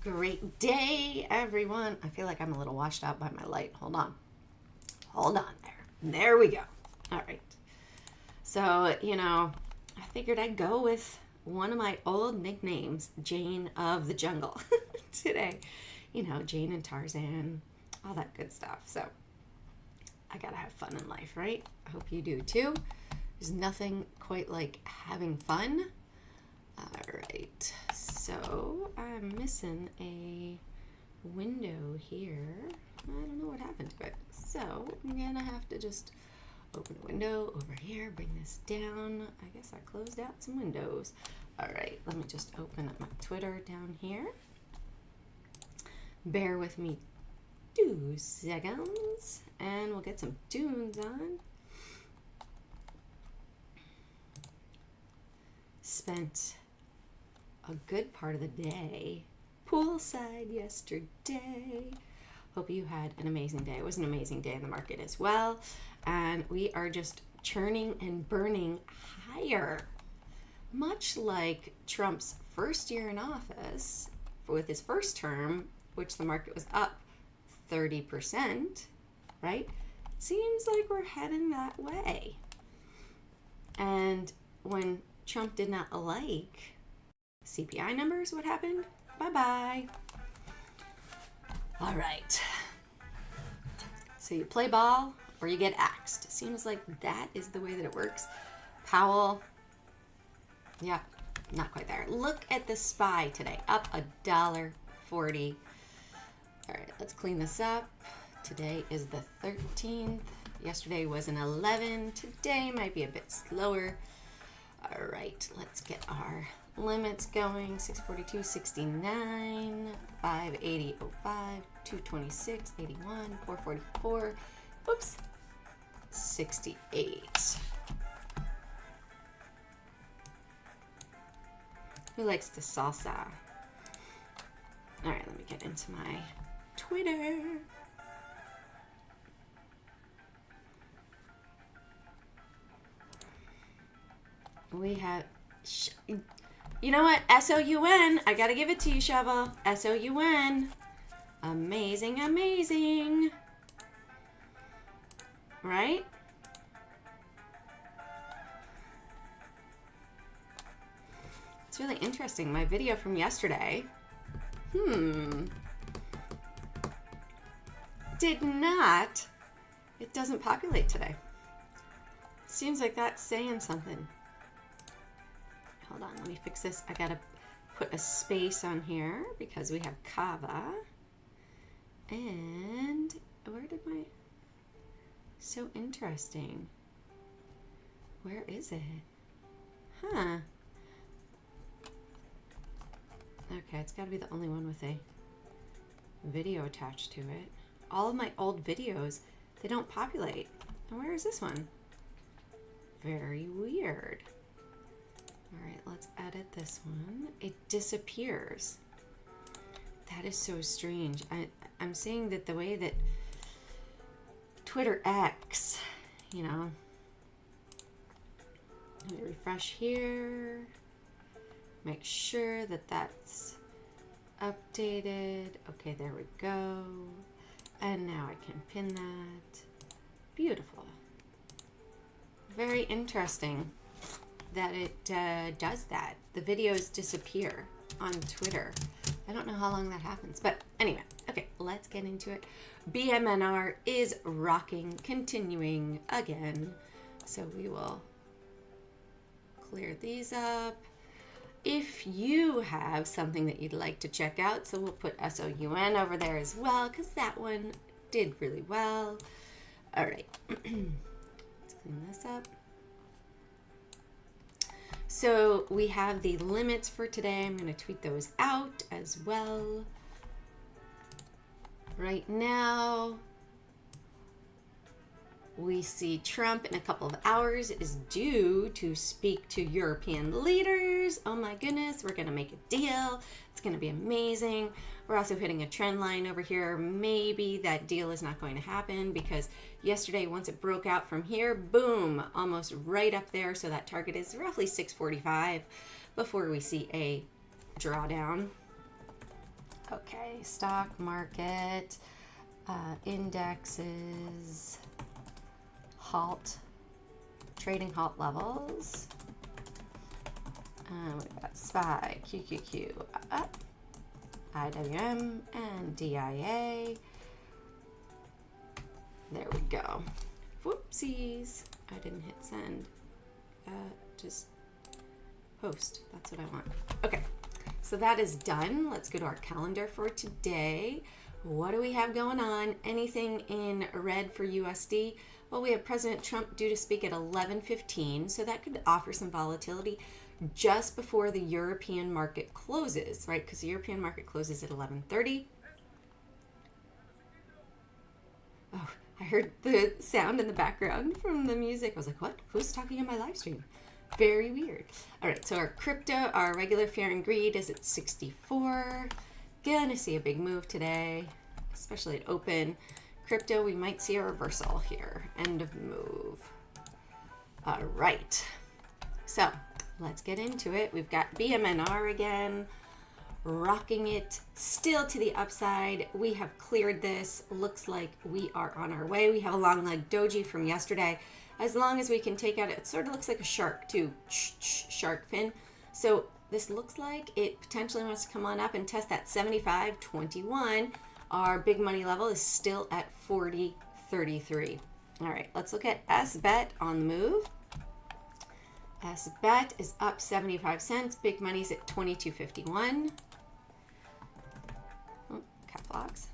Great day, everyone. I feel like I'm a little washed out by my light. Hold on there. There we go. All right. So, I figured I'd go with one of my old nicknames, Jane of the Jungle, today. Jane and Tarzan, all that good stuff. So, I gotta have fun in life, right? I hope you do too. There's nothing quite like having fun. All right, so I'm missing a window here. I don't know what happened to it. So I'm gonna have to just open a window over here, bring this down. I guess I closed out some windows. All right, let me just open up my Twitter down here. Bear with me 2 seconds and we'll get some tunes on. Spent a good part of the day poolside yesterday. Hope you had an amazing day. It was an amazing day in the market as well. And we are just churning and burning higher. Much like Trump's first year in office, with his first term, which the market was up 30%, right? It seems like we're heading that way. And when Trump did not like CPI numbers, what happened? Bye-bye. All right. So you play ball or you get axed. Seems like that is the way that it works. Powell, yeah, not quite there. Look at the SPY today, up $1.40. All right, let's clean this up. Today is the 13th. Yesterday was an 11. Today might be a bit slower. All right, let's get our limits going. 642.69, 580.05, 226.81, 444. Whoops, 68. Who likes the salsa? All right, let me get into my Twitter. We have, you know what? SOUN. I gotta give it to you, Shovel. SOUN. Amazing, amazing. Right? It's really interesting. My video from yesterday. Did not. It doesn't populate today. Seems like that's saying something. Hold on, let me fix this. I gotta put a space on here because we have Kava. And where did my... So interesting. Where is it? Huh. Okay, it's gotta be the only one with a video attached to it. All of my old videos, they don't populate. And where is this one? Very weird. All right, let's edit this one. It disappears. That is so strange. I'm seeing that the way that Twitter X, let me refresh here. Make sure that that's updated. Okay, there we go. And now I can pin that. Beautiful. Very interesting that it does that. The videos disappear on Twitter. I don't know how long that happens, but anyway, okay, let's get into it. BMNR is rocking, continuing again. So we will clear these up. If you have something that you'd like to check out, so we'll put SOUN over there as well, because that one did really well. All right, let's clean this up. So we have the limits for today. I'm going to tweet those out as well. Right now, we see Trump in a couple of hours is due to speak to European leaders. Oh my goodness, we're going to make a deal. It's going to be amazing. We're also hitting a trend line over here. Maybe that deal is not going to happen because yesterday, once it broke out from here, boom, almost right up there. So that target is roughly 645 before we see a drawdown. Okay, stock market, indexes, halt, trading halt levels. We've got SPY, QQQ up, IWM, and DIA. There we go. Whoopsies. I didn't hit send. Just post. That's what I want. Okay. So that is done. Let's go to our calendar for today. What do we have going on? Anything in red for USD? Well, we have President Trump due to speak at 11:15, so that could offer some volatility just before the European market closes, right? Because the European market closes at 11:30. Oh, I heard the sound in the background from the music. I was like, what? Who's talking in my live stream? Very weird. All right, so our crypto, our regular fear and greed is at 64. Gonna see a big move today, especially at open. Crypto, we might see a reversal here. End of move. All right, so let's get into it. We've got BMNR again, rocking it still to the upside. We have cleared this. Looks like we are on our way. We have a long leg doji from yesterday. As long as we can take out, it sort of looks like a shark too, shark fin. So this looks like it potentially wants to come on up and test that 75.21. Our big money level is still at 40.33. All right, let's look at SBET on the move. SBET is up 75 cents. Big money's at 22.51. Oh, cap locks.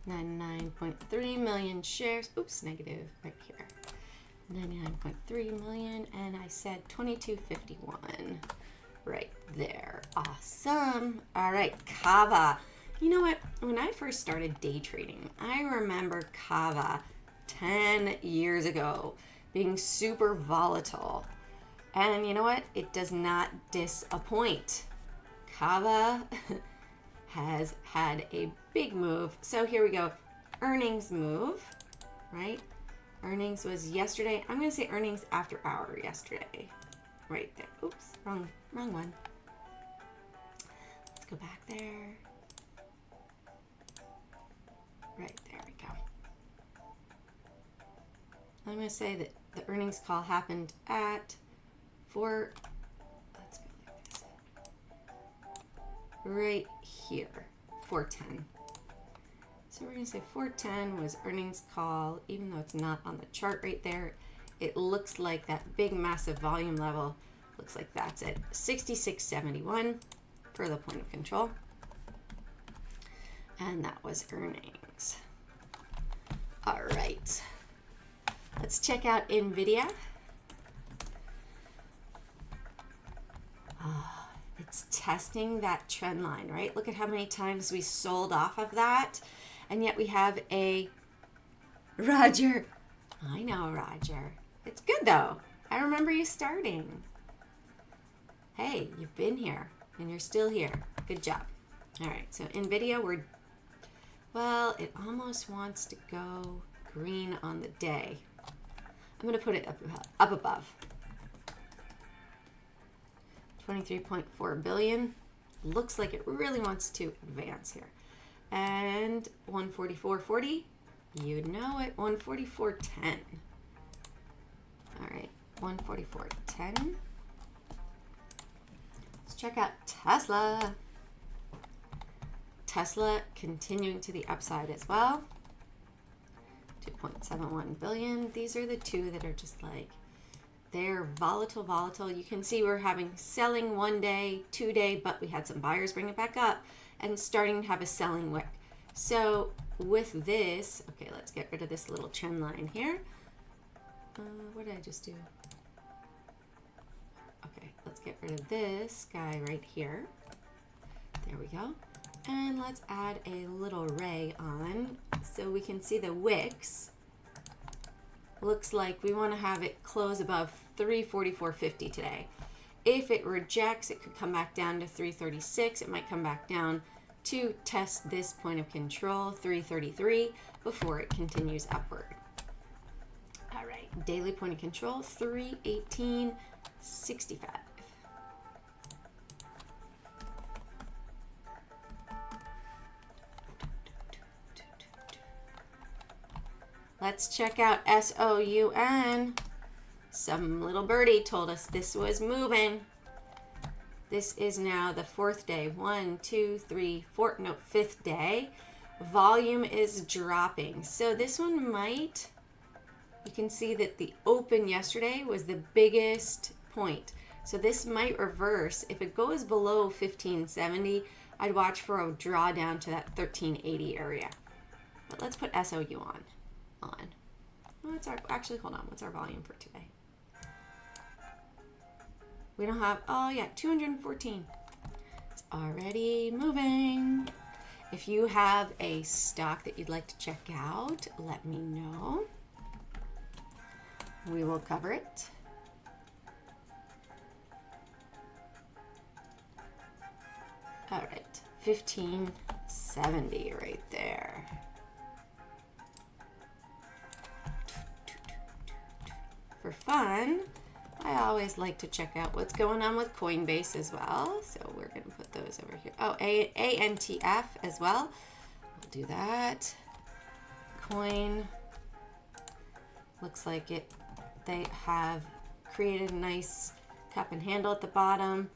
99.3 million shares. Oops, negative right here. 99.3 million, and I said 22.51 right there. Awesome. All right, Kava. You know what? When I first started day trading, I remember Kava 10 years ago being super volatile. And you know what? It does not disappoint. Kava has had a big move. So here we go. Earnings move, right? Earnings was yesterday. I'm going to say earnings after hour yesterday. Right there. Oops, wrong one. Let's go back there. Right there we go. I'm going to say that the earnings call happened at 4. Let's go like this. Right here, 4:10. So we're going to say 4:10 was earnings call, even though it's not on the chart right there. It looks like that big massive volume level looks like that's at 66.71 for the point of control. And that was earnings. All right. Let's check out NVDA. It's testing that trend line, right? Look at how many times we sold off of that. And yet we have a Roger. I know, Roger. It's good though. I remember you starting. Hey, you've been here and you're still here. Good job. All right, so NVIDIA, well, it almost wants to go green on the day. I'm going to put it up above. 23.4 billion. Looks like it really wants to advance here. And 144.40. You know it. 144.10. All right, 144.10. Let's check out Tesla. Tesla continuing to the upside as well. 2.71 billion. These are the two that are just like, they're volatile. You can see we're having selling one day, 2 day, but we had some buyers bring it back up and starting to have a selling wick. So with this, okay, let's get rid of this little trend line here. What did I just do? Okay, let's get rid of this guy right here. There we go. And let's add a little ray on so we can see the wicks. Looks like we want to have it close above 344.50 today. If it rejects, it could come back down to 336. It might come back down to test this point of control, 333, before it continues upward. All right, daily point of control, 318.65. Let's check out SOUN. Some little birdie told us this was moving. This is now the fourth day. 1, 2, 3, 4, no, fifth day. Volume is dropping. So this one might, you can see that the open yesterday was the biggest point. So this might reverse. If it goes below 1570, I'd watch for a drawdown to that 1380 area. But let's put SOU on. What's our, actually, hold on. What's our volume for today? We don't have, oh yeah, 214. It's already moving. If you have a stock that you'd like to check out, let me know. We will cover it. All right, 1570 right there. For fun, I always like to check out what's going on with Coinbase as well. So we're going to put those over here. Oh, ANTF as well. We'll do that. Coin. Looks like it. They have created a nice cup and handle at the bottom.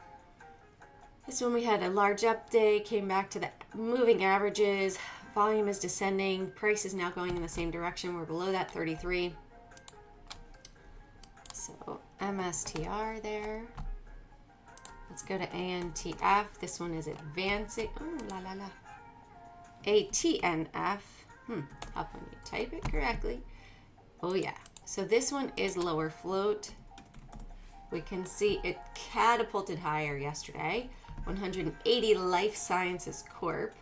This one we had a large up day, came back to the moving averages. Volume is descending. Price is now going in the same direction. We're below that 33. So MSTR there. Let's go to ANTF. This one is advancing. Oh, la la la. ATNF. Up when you type it correctly. Oh yeah. So this one is lower float. We can see it catapulted higher yesterday. 180 Life Sciences Corp.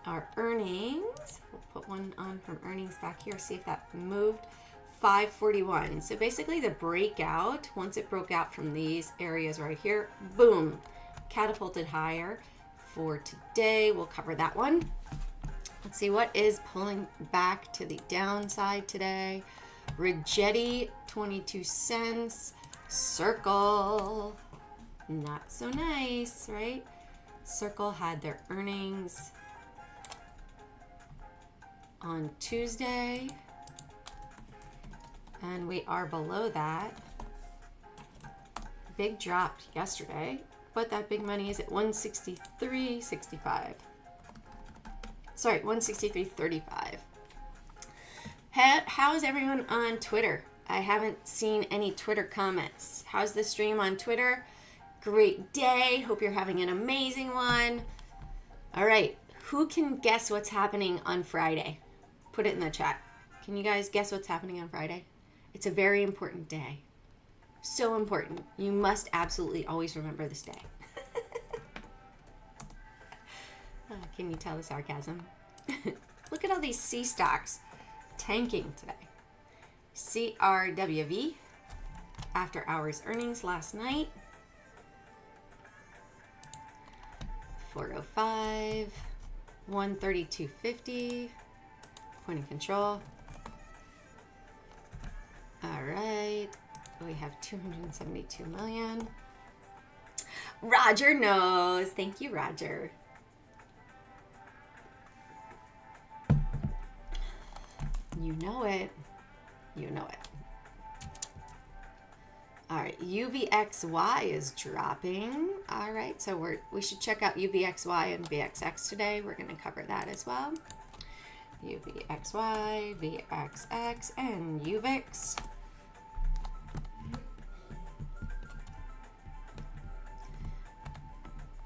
Our earnings. We'll put one on from earnings back here. See if that moved. 541. So basically the breakout, once it broke out from these areas right here, boom, catapulted higher. For today, we'll cover that one. Let's see what is pulling back to the downside today. Rigetti, 22 cents. Circle, not so nice, right? Circle had their earnings on Tuesday. And we are below that. Big drop yesterday, but that big money is at 163.65. Sorry, 163.35. How's everyone on Twitter? I haven't seen any Twitter comments. How's the stream on Twitter? Great day. Hope you're having an amazing one. All right. Who can guess what's happening on Friday? Put it in the chat. Can you guys guess what's happening on Friday? It's a very important day. So important. You must absolutely always remember this day. Can you tell the sarcasm? Look at all these C stocks tanking today. CRWV, after hours earnings last night. 405, 132.50, point of control. All right, we have 272 million. Roger knows. Thank you, Roger. You know it. You know it. All right, UVXY is dropping. All right, so we should check out UVXY and VXX today. We're going to cover that as well. UVXY, VXX, and UVIX.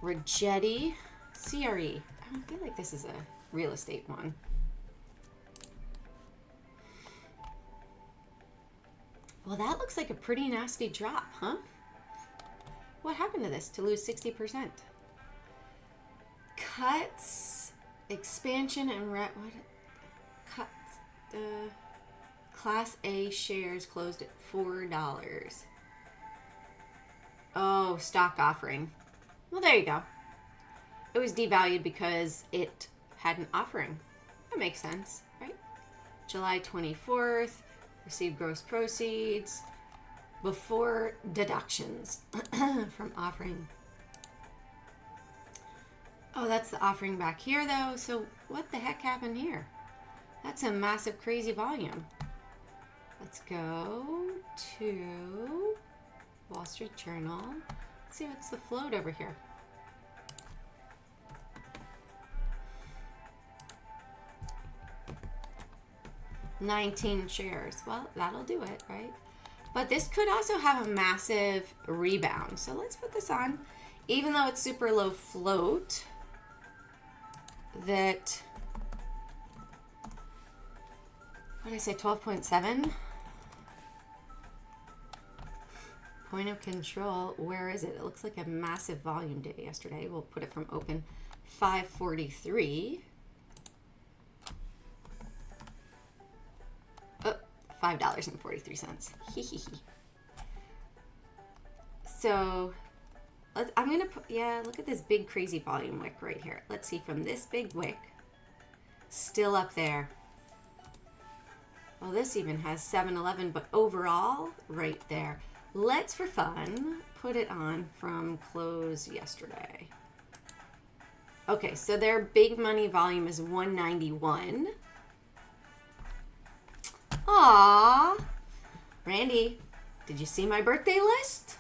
Rigetti, CRE. I feel like this is a real estate one. Well, that looks like a pretty nasty drop, huh? What happened to this to lose 60%? Cuts, expansion, and cuts. Class A shares closed at $4. Oh, stock offering. Well, there you go. It was devalued because it had an offering. That makes sense, right? July 24th. Received gross proceeds before deductions from offering. Oh, that's the offering back here, though. So what the heck happened here? That's a massive, crazy volume. Let's go to Wall Street Journal. Let's see what's the float over here. $19 shares. Well, that'll do it, right? But this could also have a massive rebound. So let's put this on. Even though it's super low float, that, what did I say, 12.7? Point of control, where is it? It looks like a massive volume day yesterday. We'll put it from open 543. Oh, $5.43. So I'm gonna put, yeah, look at this big crazy volume wick right here. Let's see, from this big wick, still up there. Well, this even has 7-11, but overall, right there. Let's, for fun, put it on from close yesterday. Okay, so their big money volume is 191. Aww. Randy, did you see my birthday list?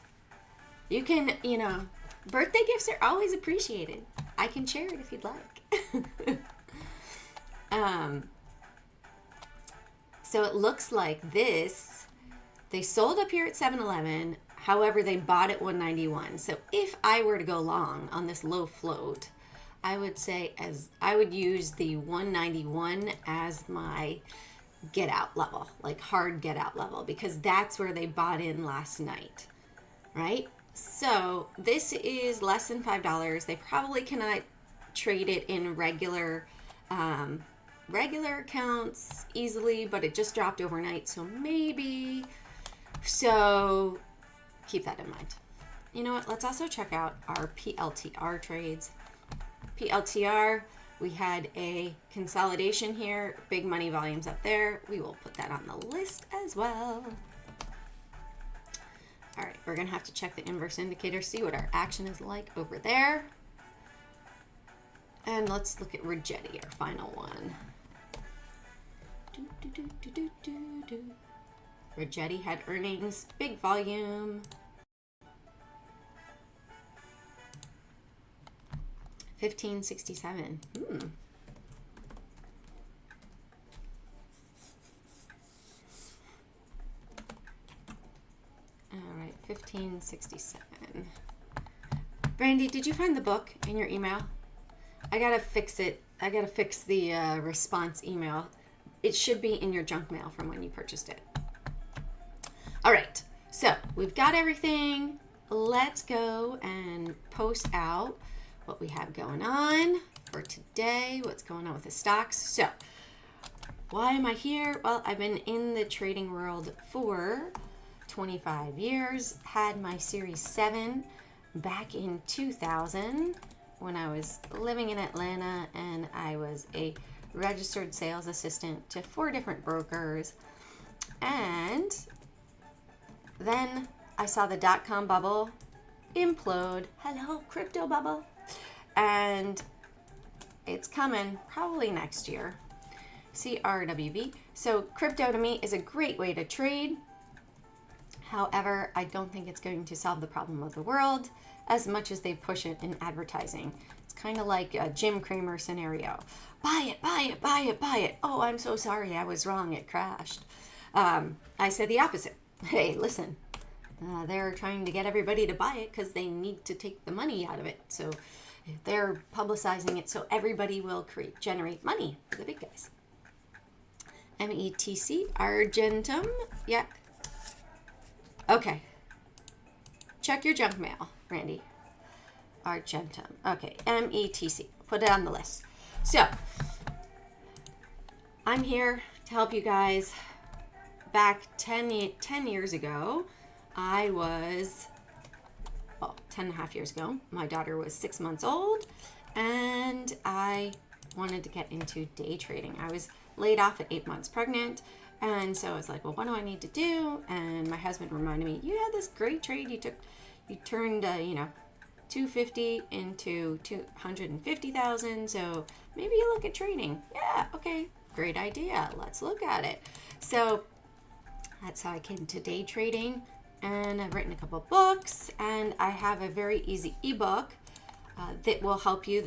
You can, you know, birthday gifts are always appreciated. I can share it if you'd like. So it looks like this, they sold up here at 7-11. However, they bought at 191. So if I were to go long on this low float, I would say I would use the 191 as my get out level, like hard get out level, because that's where they bought in last night, right? So this is less than $5. They probably cannot trade it in regular accounts easily, but it just dropped overnight, so maybe. So keep that in mind. You know what? Let's also check out our PLTR trades. PLTR, we had a consolidation here, big money volumes up there. We will put that on the list as well. All right, we're gonna have to check the inverse indicator, see what our action is like over there. And let's look at Rigetti, our final one. Rigetti had earnings, big volume. 1567. All right, 1567. Brandy, did you find the book in your email? I gotta fix it. I gotta fix the response email. It should be in your junk mail from when you purchased it. All right, so we've got everything. Let's go and post out what we have going on for today, what's going on with the stocks. So why am I here? Well, I've been in the trading world for 25 years, had my Series 7 back in 2000 when I was living in Atlanta, and I was a registered sales assistant to 4 different brokers. And then I saw the dot-com bubble implode. Hello, crypto bubble. And it's coming probably next year. CRWV. So crypto to me is a great way to trade. However, I don't think it's going to solve the problem of the world as much as they push it in advertising. It's kind of like a Jim Cramer scenario. Buy it, buy it, buy it, buy it. Oh, I'm so sorry, I was wrong, it crashed. I said the opposite. Hey, listen, they're trying to get everybody to buy it because they need to take the money out of it. So they're publicizing it so everybody will generate money for the big guys. METC, Argentum, yeah. Okay. Check your junk mail, Randy. Argentum. Okay, METC. Put it on the list. So, I'm here to help you guys. Back 10 years ago, I was, well, 10 and a half years ago, my daughter was 6 months old, and I wanted to get into day trading. I was laid off at 8 months pregnant, and so I was like, well, what do I need to do? And my husband reminded me, you had this great trade you turned, $250 into $250,000, so maybe you look at trading. Yeah, okay, great idea. Let's look at it. So that's how I came to day trading, and I've written a couple books, and I have a very easy ebook that will help you.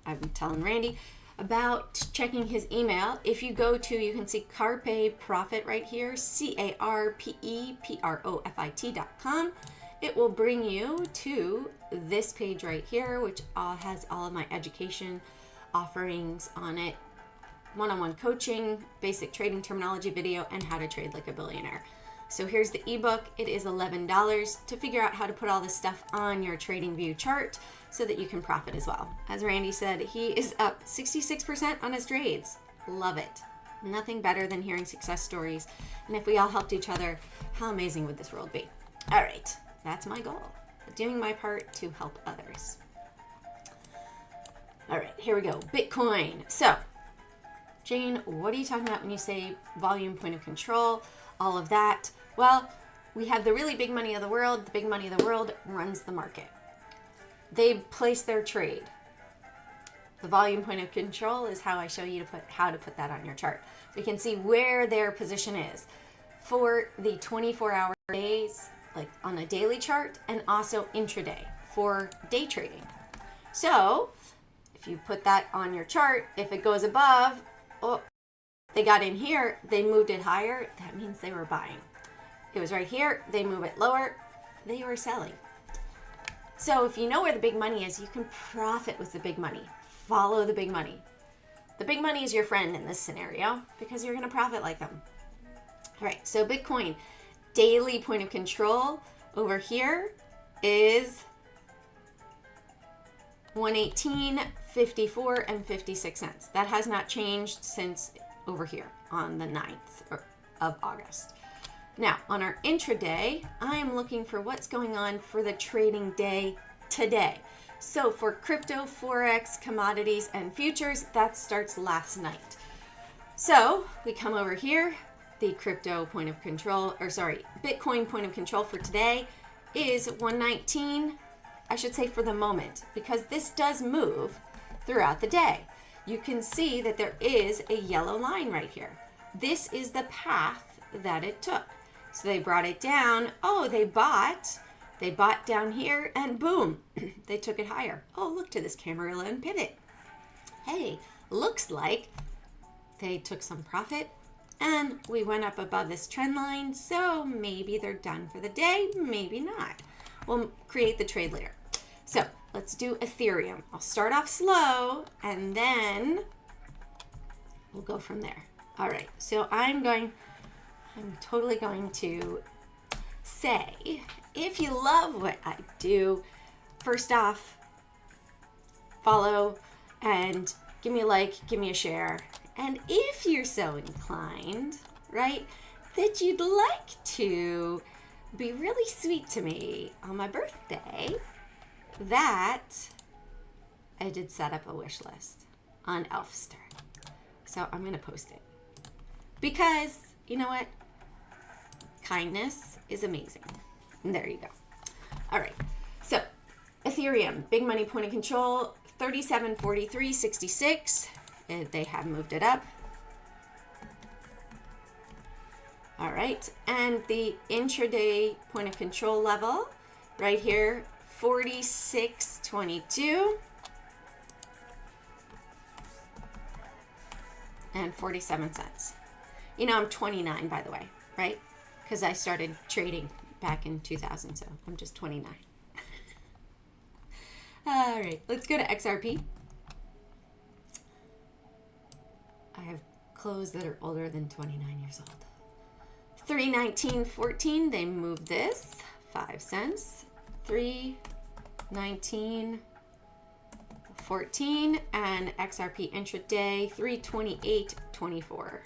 I'm telling Randy about checking his email. If you go to, you can see Carpe Profit right here, CARPEPROFIT.com. It will bring you to this page right here, which has all of my education offerings on it. One-on-one coaching, basic trading terminology video, and how to trade like a billionaire. So here's the ebook. It is $11 to figure out how to put all this stuff on your Tradingview chart so that you can profit as well. As Randy said, he is up 66% on his trades. Love it. Nothing better than hearing success stories. And if we all helped each other, how amazing would this world be? All right, that's my goal. Doing my part to help others. All right, here we go. Bitcoin. So, Jane, what are you talking about when you say volume, point of control, all of that? Well, we have the really big money of the world. The big money of the world runs the market. They place their trade. The volume point of control is how I show you how to put that on your chart. We can see where their position is for the 24-hour days, like on a daily chart, and also intraday for day trading. So if you put that on your chart, if it goes above, oh, they got in here, they moved it higher, that means they were buying. It was right here, they move it lower, they were selling. So if you know where the big money is, you can profit with the big money. Follow the big money. The big money is your friend in this scenario because you're going to profit like them. All right, so Bitcoin, daily point of control over here is 118.54 and 56 cents. That has not changed since over here on the 9th of August. Now, on our intraday, I am looking for what's going on for the trading day today. So for crypto, forex, commodities, and futures, that starts last night. So we come over here, the crypto point of control, Bitcoin point of control for today is 119, I should say for the moment, because this does move throughout the day. You can see that there is a yellow line right here. This is the path that it took. So they brought it down. Oh, they bought down here, and boom, they took it higher. Oh, look to this Cameroon pivot. Hey, looks like they took some profit and we went up above this trend line. So maybe they're done for the day, maybe not. We'll create the trade later. So let's do Ethereum. I'll start off slow and then we'll go from there. All right, so I'm totally going to say, if you love what I do, first off, follow and give me a like, give me a share. And if you're so inclined, right, that you'd like to be really sweet to me on my birthday, that I did set up a wish list on Elfster. So I'm going to post it. Because, you know what? Kindness is amazing. And there you go. All right. So, Ethereum, big money point of control, 37.43.66. They have moved it up. All right. And the intraday point of control level right here, 46.22 and 47 cents. You know, I'm 29, by the way, right? Because I started trading back in 2000, so I'm just 29. All right, let's go to XRP. I have clothes that are older than 29 years old. 319.14, they moved this, 5 cents. 319.14 and XRP intraday 328.24.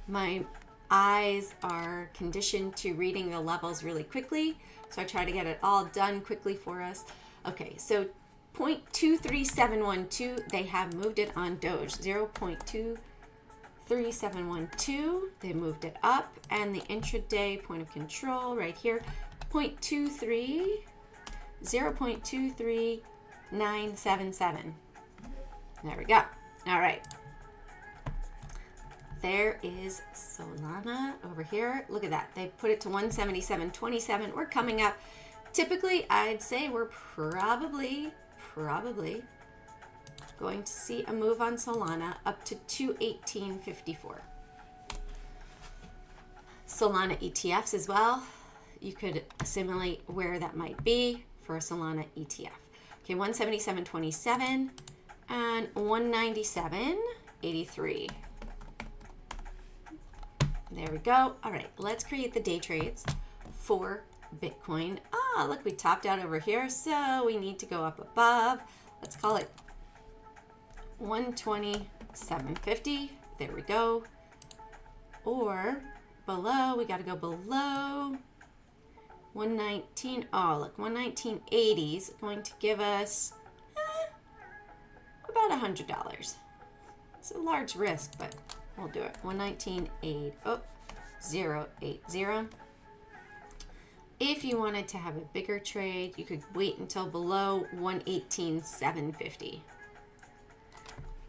My eyes are conditioned to reading the levels really quickly, so I try to get it all done quickly for us. Okay, so 0.23712, they have moved it on Doge. 0.23712, they moved it up, and the intraday point of control right here, 0.23977. There we go. All right. There is Solana over here. Look at that. They put it to 177.27. We're coming up. Typically, I'd say we're probably going to see a move on Solana up to 218.54. Solana ETFs as well. You could assimilate where that might be for a Solana ETF. Okay, 177.27 and 197.83. There we go. All right, let's create the day trades for Bitcoin. Ah, look, we topped out over here, so we need to go up above. Let's call it 127.50. There we go. Or below, we got to go below 119. Oh, look, 119.80 is going to give us about $100. It's a large risk, but we'll do it. 119.80. If you wanted to have a bigger trade, you could wait until below 118.750.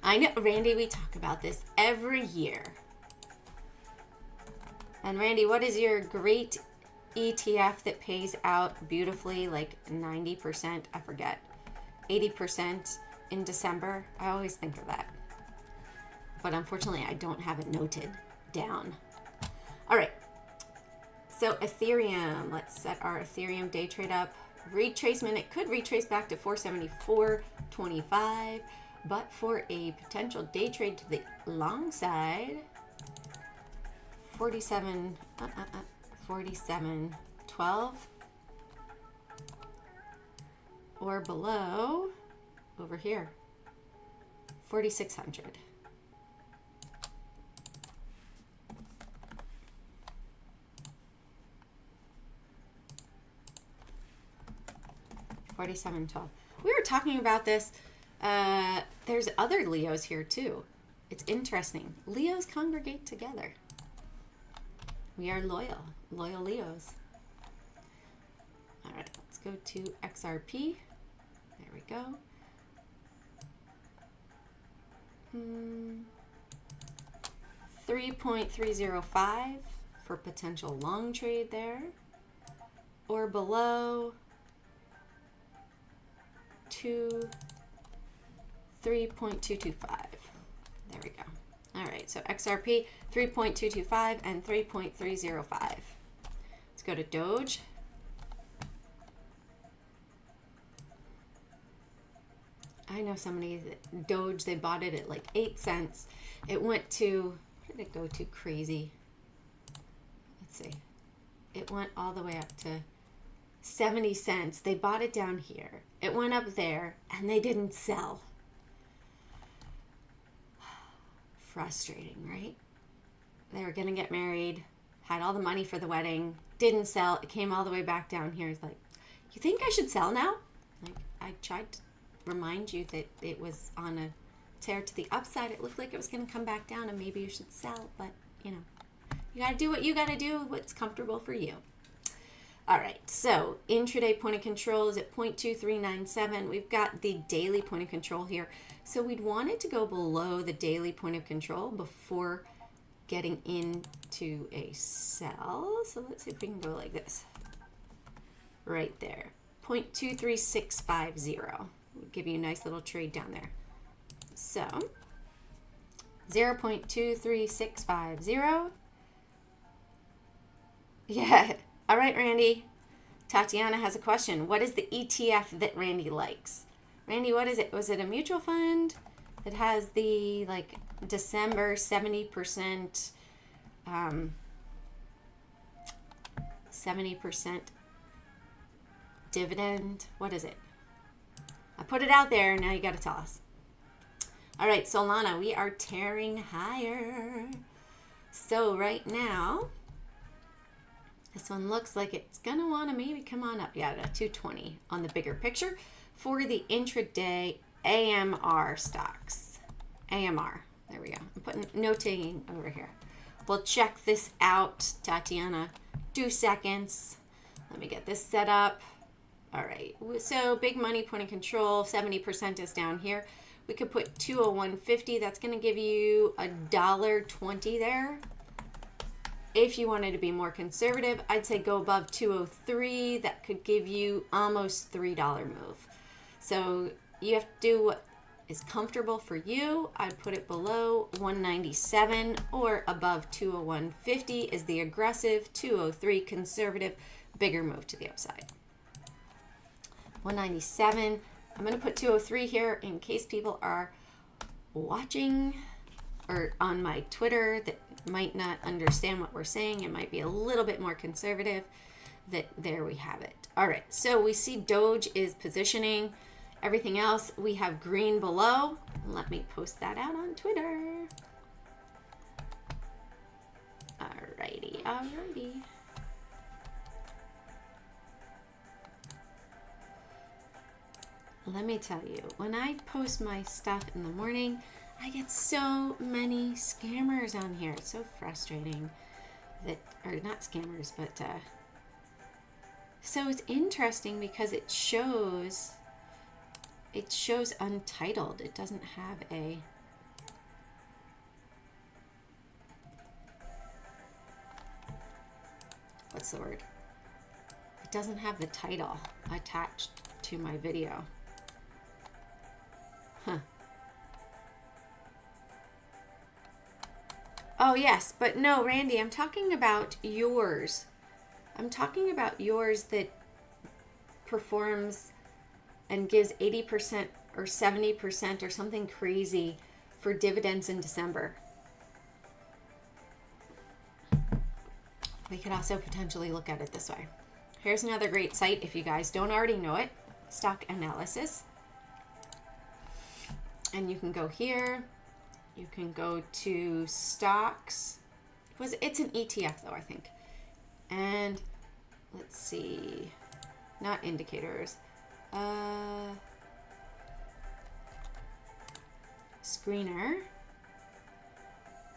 I know, Randy, we talk about this every year. And Randy, what is your great ETF that pays out beautifully, like 90%, I forget, 80% in December? I always think of that. But unfortunately, I don't have it noted down. All right. So Ethereum, let's set our Ethereum day trade up. Retracement, it could retrace back to 474.25, but for a potential day trade to the long side, 47.12 or below over here, 4,600. $47.12. We were talking about this. There's other Leos here too. It's interesting. Leos congregate together. We are loyal Leos. All right, let's go to XRP. There we go. 3.305 for potential long trade there, or below 3.225. There we go. All right, so XRP 3.225 and 3.305. Let's go to Doge. I know somebody that Doge, they bought it at like 8 cents. It went to, where did it go to? Crazy. Let's see. It went all the way up to 70 cents. They bought it down here. It went up there and they didn't sell. Frustrating, right? They were gonna get married, had all the money for the wedding, didn't sell. It came all the way back down here. It's like, you think I should sell now? Like, I tried to remind you that it was on a tear to the upside. It looked like it was gonna come back down and maybe you should sell, but you know, you gotta do what you gotta do, what's comfortable for you. All right, so intraday point of control is at 0.2397. We've got the daily point of control here. So we'd want it to go below the daily point of control before getting into a sell. So let's see if we can go like this. Right there, 0.23650. We'll give you a nice little trade down there. So 0.23650. Yeah. All right, Randy. Tatiana has a question. What is the ETF that Randy likes? Randy, what is it? Was it a mutual fund that has the like December 70% 70% dividend? What is it? I put it out there. Now you got to tell us. All right, Solana, we are tearing higher. So right now, this one looks like it's going to want to maybe come on up. Yeah, to 220 on the bigger picture for the intraday AMR stocks. AMR. There we go. I'm putting notating over here. We'll check this out, Tatiana. 2 seconds. Let me get this set up. All right. So big money point of control. 70% is down here. We could put 201.50. That's going to give you $1.20 there. If you wanted to be more conservative, I'd say go above 203. That could give you almost $3 move. So you have to do what is comfortable for you. I'd put it below 197 or above 201.50 is the aggressive, 203 conservative, bigger move to the upside. 197. I'm going to put 203 here in case people are watching or on my Twitter that might not understand what we're saying. It might be a little bit more conservative. There we have it. All right, so we see Doge is positioning. Everything else, we have green below. Let me post that out on Twitter. Alrighty, alrighty. Let me tell you, when I post my stuff in the morning, I get so many scammers on here. It's so frustrating that, or not scammers, but so it's interesting because it shows untitled. It doesn't have a what's the word? It doesn't have the title attached to my video. Huh. Oh, yes, but no, Randy, I'm talking about yours. I'm talking about yours that performs and gives 80% or 70% or something crazy for dividends in December. We could also potentially look at it this way. Here's another great site if you guys don't already know it, Stock Analysis. And you can go here. You can go to stocks. It's an ETF though, I think. And let's see, not indicators. Screener.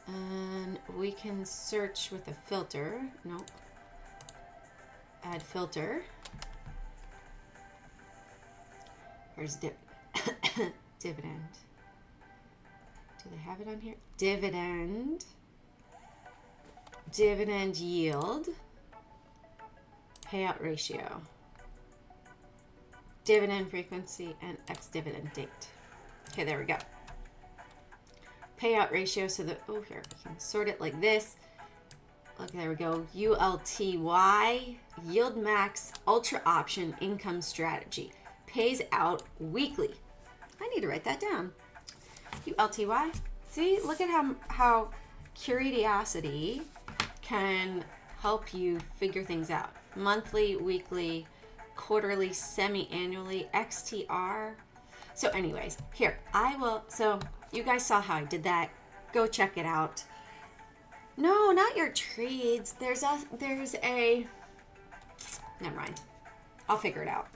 And we can search with a filter. Nope. Add filter. Where's dividend? Do they have it on here? Dividend yield, payout ratio, dividend frequency, and ex-dividend date. Okay, there we go. Payout ratio, so that, oh, here, we can sort it like this. Look, there we go. ULTY, yield max, ultra option income strategy. Pays out weekly. I need to write that down. ULTY. See, look at how curiosity can help you figure things out. Monthly, weekly, quarterly, semi-annually, XTR. So anyways, here, so you guys saw how I did that. Go check it out. No, not your trades. There's a, never mind. I'll figure it out.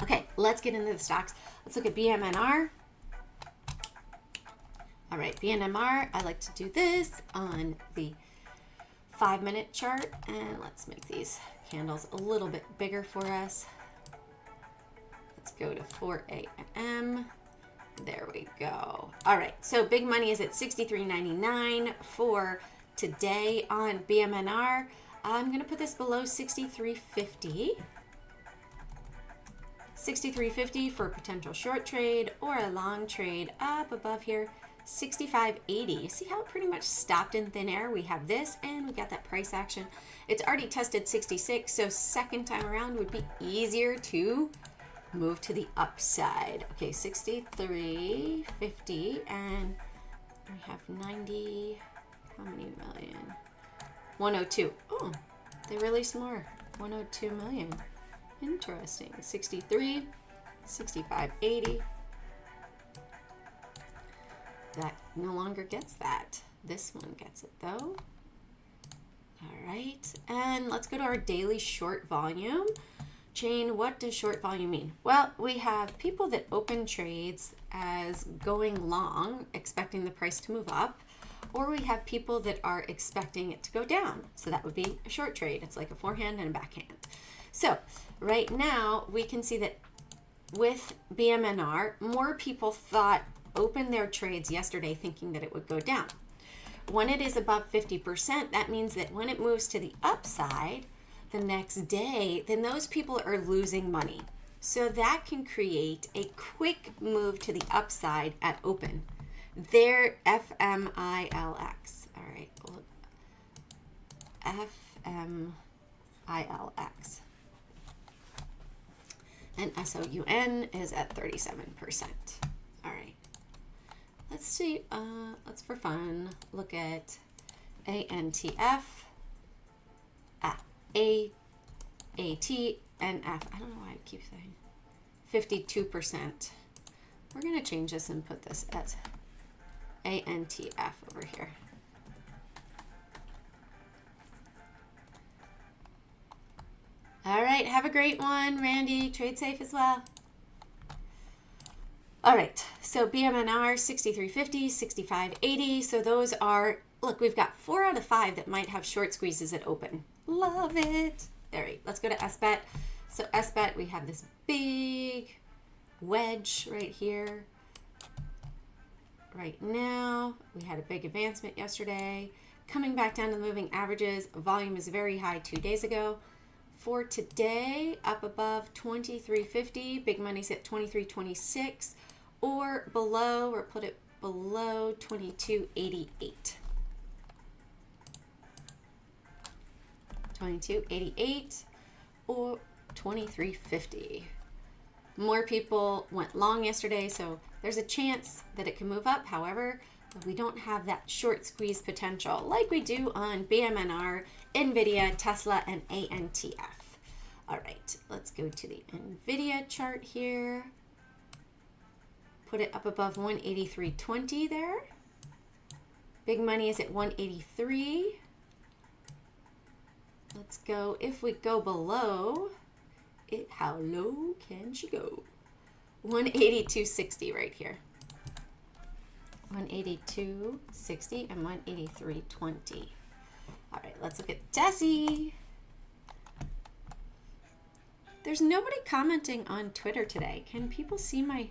Okay, let's get into the stocks. Let's look at BMNR. All right, BMNR, I like to do this on the 5-minute chart. And let's make these candles a little bit bigger for us. Let's go to 4 a.m. There we go. All right, so big money is at $63.99 for today on BMNR. I'm going to put this below $63.50. $63.50 for a potential short trade or a long trade. Up above here, $65.80. You see how it pretty much stopped in thin air? We have this and we got that price action. It's already tested 66, so second time around would be easier to move to the upside. Okay, $63.50, and we have 90, how many million? 102. Oh, they released more. 102 million. Interesting. 63, 65.80. That no longer gets that. This one gets it though. All right, and let's go to our daily short volume. Jane, what does short volume mean? Well, we have people that open trades as going long, expecting the price to move up, or we have people that are expecting it to go down. So that would be a short trade. It's like a forehand and a backhand. So right now we can see that with BMNR, more people opened their trades yesterday thinking that it would go down. When it is above 50%, that means that when it moves to the upside the next day, then those people are losing money. So that can create a quick move to the upside at open. There, FMILX. All right, FMILX. And SOUN is at 37%. All right. Let's see, let's for fun look at ANTF, AATNF. I don't know why I keep saying 52%. We're going to change this and put this as ANTF over here. All right, have a great one, Randy. Trade safe as well. All right, so BMNR 63.50, 65.80. So those are, look, we've got 4 out of 5 that might have short squeezes at open. Love it. All right, let's go to SBET. So SBET, we have this big wedge right here. Right now, we had a big advancement yesterday. Coming back down to the moving averages, volume is very high 2 days ago. For today, up above 23.50, big money's at 23.26, or below, or put it below 22.88. 22.88 or 23.50. More people went long yesterday, so there's a chance that it can move up. However, we don't have that short squeeze potential like we do on BMNR, NVDA, Tesla, and ANTF. All right, let's go to the NVIDIA chart here. Put it up above 183.20 there. Big money is at 183. Let's go, if we go below it, how low can she go? 182.60 right here. 182.60 and 183.20. All right, let's look at Tessie. There's nobody commenting on Twitter today. Can people see my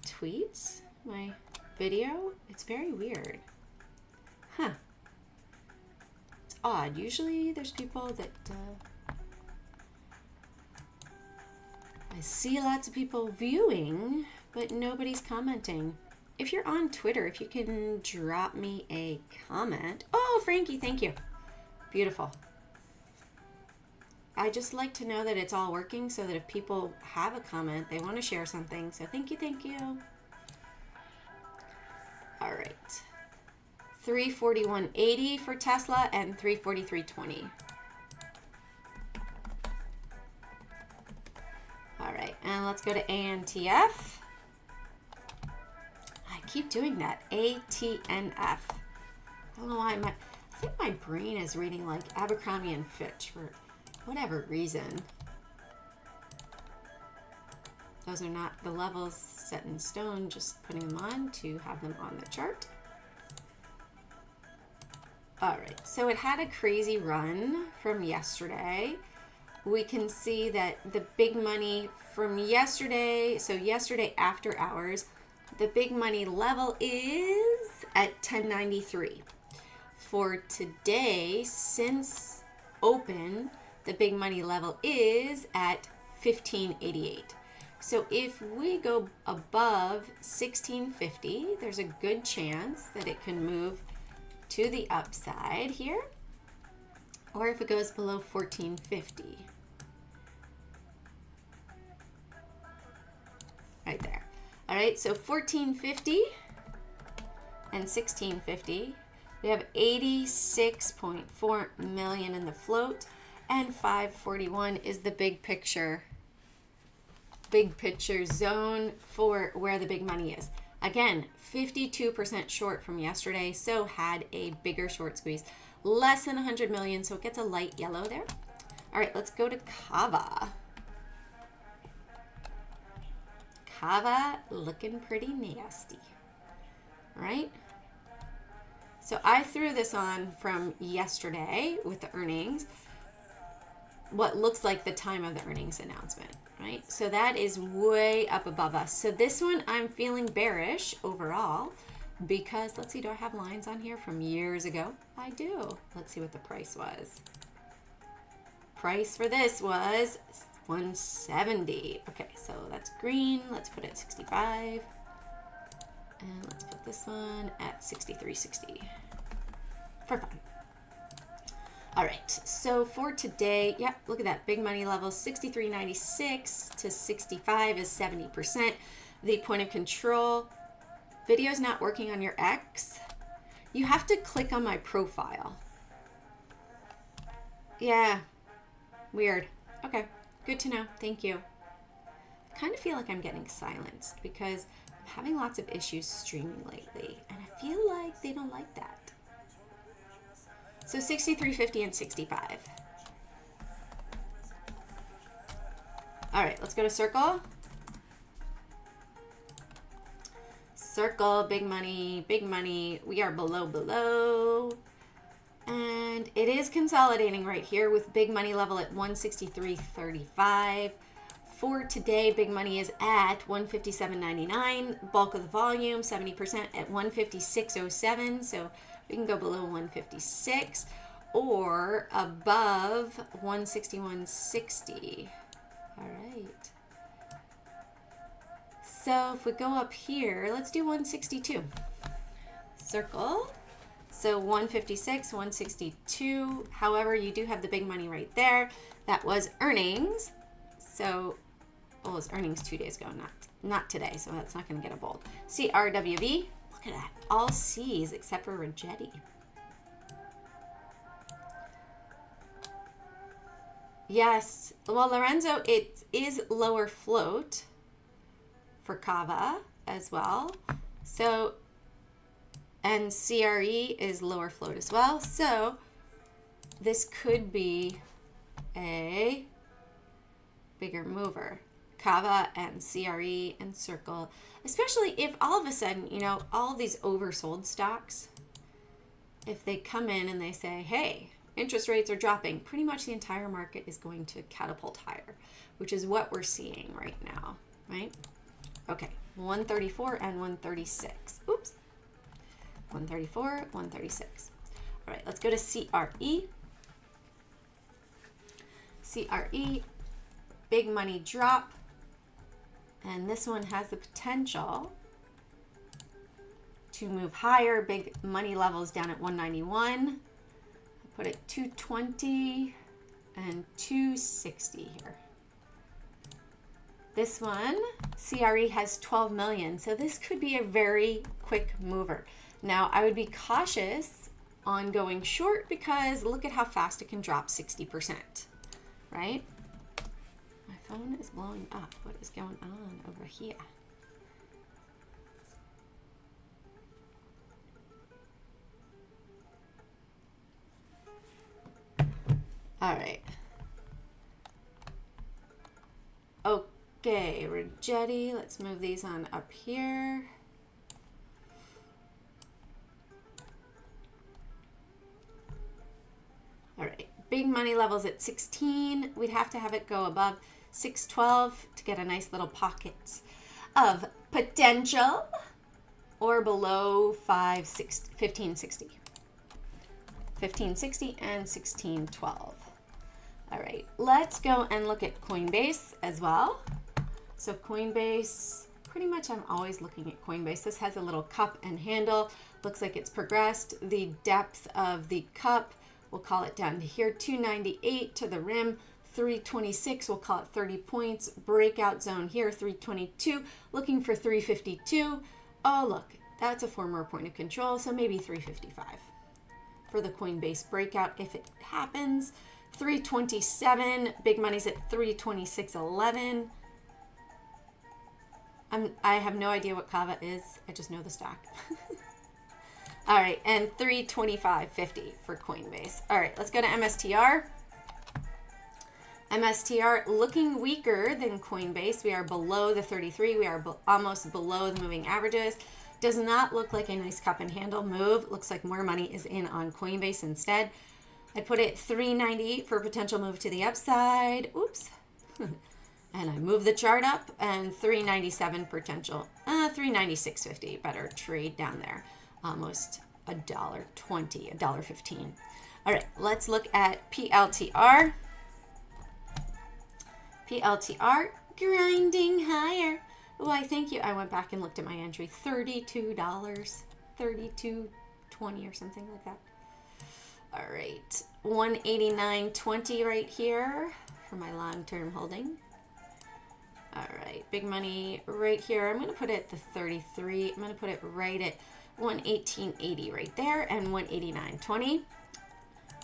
tweets, my video? It's very weird. Huh. It's odd. Usually there's people that I see lots of people viewing, but nobody's commenting. If you're on Twitter, if you can drop me a comment. Oh, Frankie, thank you. Beautiful. I just like to know that it's all working so that if people have a comment, they want to share something. So thank you, thank you. All right. 341.80 for Tesla and 343.20. All right, and let's go to ANTF. I keep doing that. ATNF. I don't know why I think my brain is reading like Abercrombie and Fitch for whatever reason. Those are not the levels set in stone, just putting them on to have them on the chart. All right, so it had a crazy run from yesterday. We can see that the big money from yesterday, so yesterday after hours, the big money level is at 1093. For today, since open, the big money level is at 1588. So if we go above 1650, there's a good chance that it can move to the upside here, or if it goes below 1450. Right there. All right, so 1450 and 1650. We have 86.4 million in the float, and 541 is the big picture zone for where the big money is. Again, 52% short from yesterday, so had a bigger short squeeze. Less than 100 million, so it gets a light yellow there. All right, let's go to Kava. Kava looking pretty nasty, right? So I threw this on from yesterday with the earnings. what looks like the time of the earnings announcement, right? So that is way up above us. So this one I'm feeling bearish overall because, let's see, do I have lines on here from years ago? I do. Let's see what the price was. Price for this was 170. Okay, so that's green. Let's put it at 65. And let's put this one at 63.60 for fun. All right, so for today, yep, look at that, big money level, 63.96 to 65 is 70%. The point of control, video's not working on your X. You have to click on my profile. Yeah, weird. Okay, good to know, thank you. I kind of feel like I'm getting silenced because I'm having lots of issues streaming lately, and I feel like they don't like that. So 63.50 and 65. All right, let's go to Circle. Circle, big money, big money. We are below. And it is consolidating right here with big money level at 163.35. For today, big money is at 157.99. Bulk of the volume, 70% at 156.07. So we can go below 156 or above 161.60. All right. So if we go up here, let's do 162. Circle. So 156, 162. However, you do have the big money right there. That was earnings. So, well, it was earnings 2 days ago, not today. So that's not going to get a bold. CRWB. Look at that. All C's except for Rigetti. Yes. Well, Lorenzo, it is lower float for Kava as well. So, and CRE is lower float as well. So, this could be a bigger mover. Kava and CRE and Circle, especially if all of a sudden, you know, all of these oversold stocks, if they come in and they say, hey, interest rates are dropping, pretty much the entire market is going to catapult higher, which is what we're seeing right now, right? Okay, 134 and 136. Oops. 134, 136. All right, let's go to CRE. CRE, big money drop. And this one has the potential to move higher. Big money levels down at 191. I'll put it 220 and 260 here. This one, CRE has 12 million. So this could be a very quick mover. Now, I would be cautious on going short because look at how fast it can drop 60%, right? My phone is blowing up. What is going on over here? All right. Okay, Rigetti. Let's move these on up here. All right, big money levels at 16. We'd have to have it go above 612 to get a nice little pocket of potential, or below 1560. 1560 and 1612. All right, let's go and look at Coinbase as well. So Coinbase, pretty much I'm always looking at Coinbase. This has a little cup and handle. Looks like it's progressed. The depth of the cup, we'll call it down to here, 298 to the rim, 326, we'll call it 30 points. Breakout zone here, 322, looking for 352. Oh, look, that's a former point of control, so maybe 355 for the Coinbase breakout if it happens. 327, big money's at 326.11. I have no idea what Kava is. I just know the stock. All right, and 325.50 for Coinbase. All right, let's go to MSTR. MSTR looking weaker than Coinbase. We are below the 33. We are almost below the moving averages. Does not look like a nice cup and handle move. Looks like more money is in on Coinbase instead. I'd put it 398 for a potential move to the upside. Oops. And I move the chart up, and 397 potential. 396.50. Better trade down there. Almost $1.20, $1.15. All right, let's look at PLTR. PLTR grinding higher. Why, thank you. I went back and looked at my entry. $32, $32.20 or something like that. All right, 189.20 right here for my long-term holding. All right, big money right here. I'm going to put it at the 33. I'm going to put it right at 118.80 right there, and 189.20.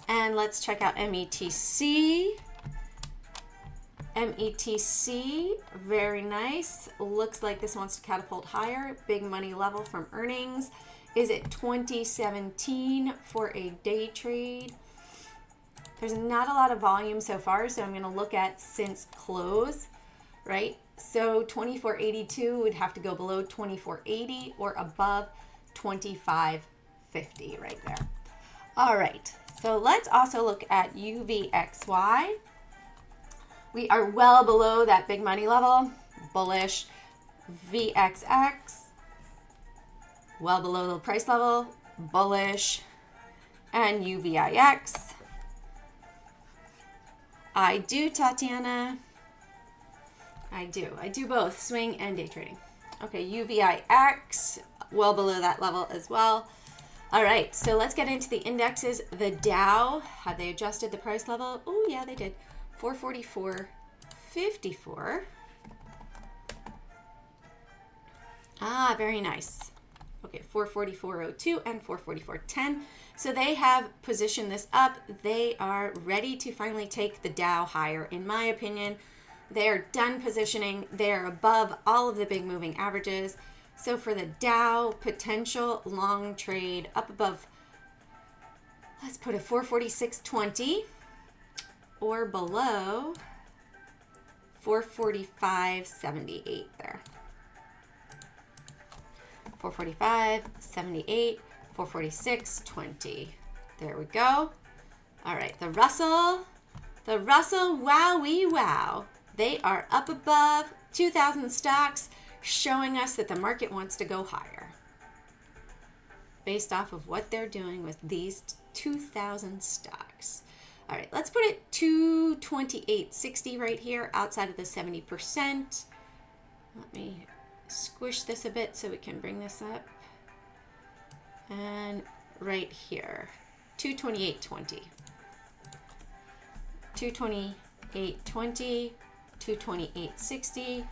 And let's check out METC. METC, very nice. Looks like this wants to catapult higher. Big money level from earnings is at 2017 for a day trade. There's not a lot of volume so far, so I'm going to look at since close, right? So 24.82 would have to go below 24.80 or above 25.50 right there. All right, so let's also look at UVXY. We are well below that big money level, bullish. VXX, well below the price level, bullish. And UVIX. I do, Tatiana. I do both swing and day trading. Okay, UVIX, well below that level as well. All right, so let's get into the indexes. The Dow, have they adjusted the price level? Oh, yeah, they did. 444.54. Ah, very nice. Okay, 444.02 and 444.10. So they have positioned this up. They are ready to finally take the Dow higher, in my opinion. They are done positioning. They are above all of the big moving averages. So for the Dow, potential long trade up above, let's put a 446.20 or below 445.78 there. 445.78, 446.20. There we go. All right, the Russell, wowee wow. They are up above 2,000 stocks, showing us that the market wants to go higher based off of what they're doing with these 2,000 stocks. All right, let's put it 228.60 right here outside of the 70%. Let me squish this a bit so we can bring this up. And right here, 228.20. 228.20, 228.60.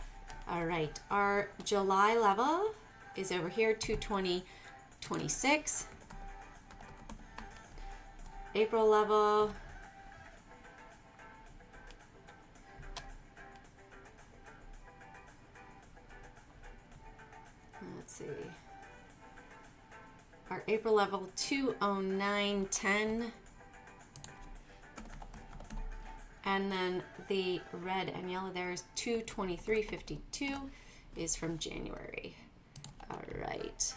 All right, our July level is over here, 220.26. April level, let's see, our April level 209.10, and then the red and yellow there is 223.52 is from January. All right.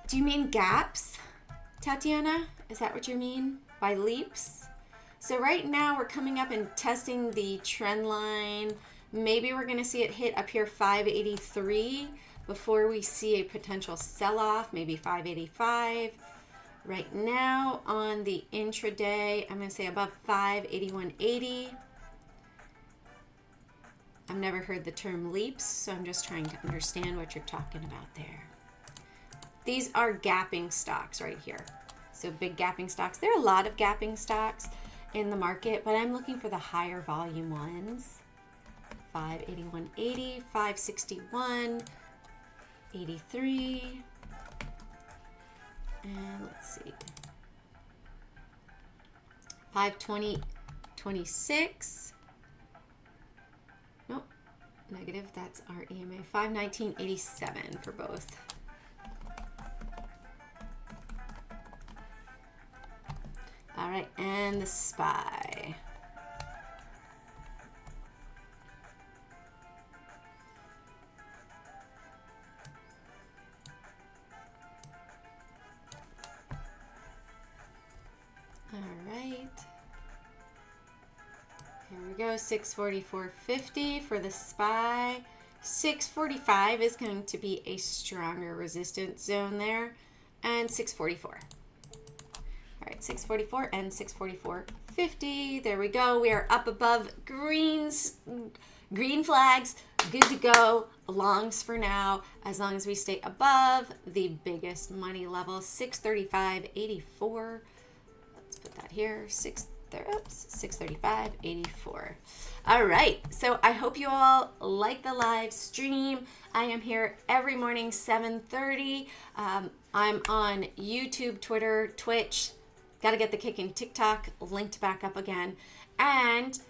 Do you mean gaps, Tatiana? Is that what you mean by leaps? So right now we're coming up and testing the trend line. Maybe we're going to see it hit up here 583 before we see a potential sell-off, maybe 585. Right now on the intraday, I'm going to say above 581.80. I've never heard the term leaps, so I'm just trying to understand what you're talking about there. These are gapping stocks right here. So big gapping stocks. There are a lot of gapping stocks in the market, but I'm looking for the higher volume ones. 581.80, 561.83. And let's see. 520.26. Nope, negative. That's our EMA. 519.87 for both. All right, and the SPY. Here we go, 644.50 for the SPY. 645 is going to be a stronger resistance zone there, and 644. All right, 644 and 644.50. There we go. We are up above green flags. Good to go. Longs for now, as long as we stay above the biggest money level, 635.84. Let's put that here. 635.84. All right, so I hope you all like the live stream. I am here every morning, 7:30. I'm on YouTube, Twitter, Twitch. Got to get the kick in TikTok, linked back up again. And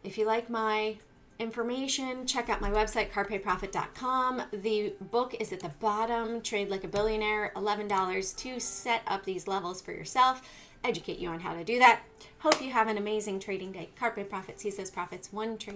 if you like my information, check out my website, carpeprofit.com. The book is at the bottom, Trade Like a Billionaire, $11 to set up these levels for yourself, educate you on how to do that. Hope you have an amazing trading day. Carpe Profit sees those profits one trade